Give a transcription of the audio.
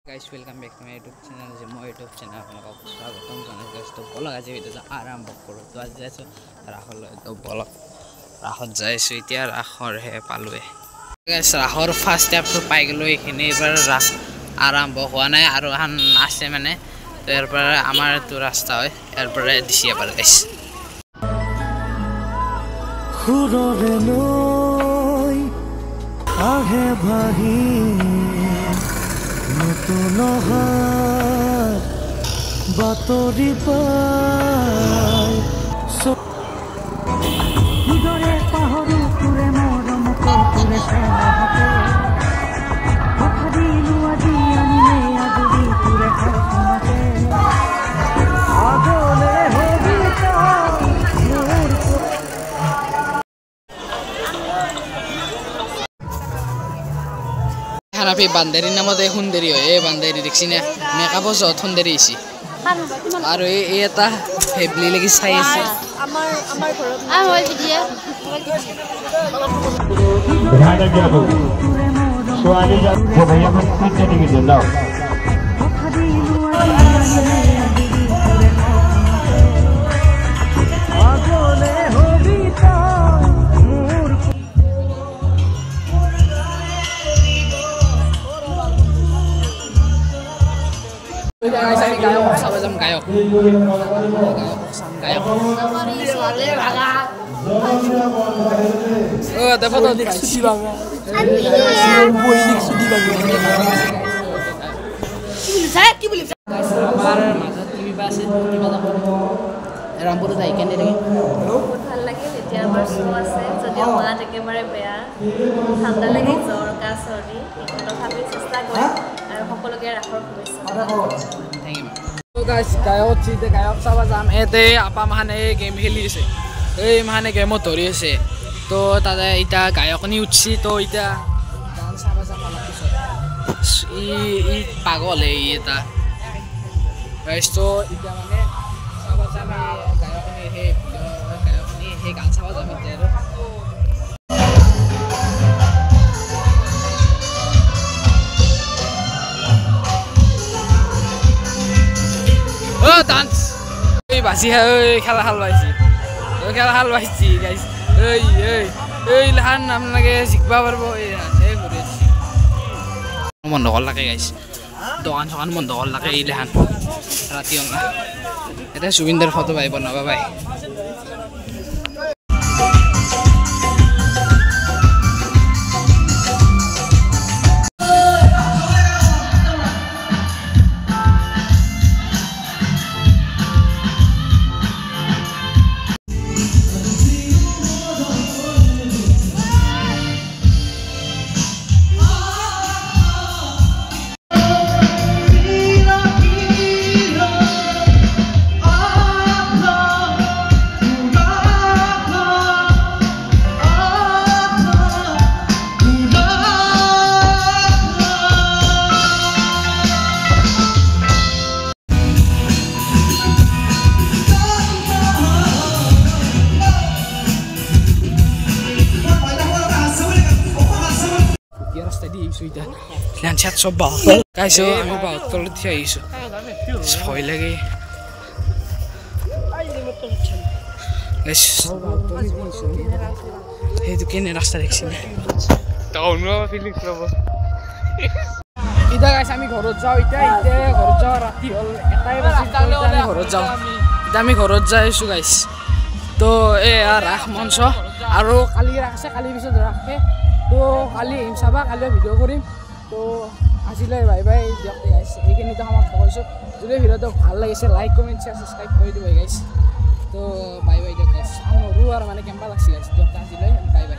Guys, welcome back to my YouTube channel. This is my YouTube channel. आपको स्वागतम करना है तो बोला आज वीडियो से आराम करो तो आज जैसे राहुल तो बोला राहुल जैसे इतिहास राहुल है पालुए guys राहुल फर्स्ट स्टेप तो पाई गलो इखिनि पर आराम हुआ ना और हम आसे माने तो यार पर हमारे तो रास्ता है यार पर दिशिया पर guys खुरोरे नोई आहे भाई নতুন বাতৰি পাই হৃদয়ে পাহৰি তোৰে মৰম তোৰে প্ৰেমতে কথা দিলো আজি আনিলে আজৰি তোৰে সপোনতে আগলে hobby Harapi banderi nama deh hunderi oh, banderi di sini mereka bos out hunderi sih. Aru eta hebli lagi saya sih. Amar korot. Awal dia. Berada jauh. Soalnya jauh, bahaya masih jadi gitu loh. Sama jam gayok. Oh, dapat tuh sudi banget. Boy ini sudi banget. Saya ki boleh. Amar masa TV basit gimana? Rambut udah ikan deh lagi. ভাল লাগে যেতিয়া আমাৰ শো আছে যদিও মাত একেবাৰে বেয়া ঠাণ্ডা লাগি জ্বৰ কাহ চৰ্দি তথাপি চেষ্টা কৰিম আৰু সকলোকে ৰাখৰ শুভেচ্ছা Thank you. So guys, gayok cite gayok sama jam ete apa mahane game heli se. Mahane game tori se. To tada ita gayok ni utsi to ita dan sama jam ala kiso. I pagol ita. Guys to ita mane sama jam gayok ni he gan sama jam ite. Oh dance, basi hai, khala hal basi, khala hal basi guys, lahan nam lagi sikba berbo, guys. Mondokol lagi guys, dokan mondokol lagi lahan, rati orang, itu Subinder foto bye bye. Sudah, lihat chat sobat. Guys, so aku bawa toilet ya isu. Spoil lagi. Guys, itu kini rasa di sini. Tahu nggak feeling apa? Ida guys, kami gorot jauh, ida gorot jauh rati ol. Kami gorot jauh. Kami gorot jauh isu guys. To arah monso. Aru kali raksa kali bisa drakhe. তো কালি M চাবা কালি video' কৰিম তো আজিলৈ bye bye দিয়ক গাইছ এইখিনিতে সমাপ্ত কৰিছোঁ যদি ভিডিঅ'টো ভাল লাগিছে লাইক কমেণ্ট শ্বেয়াৰ ছাবস্ক্ৰাইব কৰি দিব গাইছ তো বাই বাই দিয়ক গাইছ আৰু মানে কেম্পা লাগছি গাইছ দিয়ক আজিলৈ বাই বাই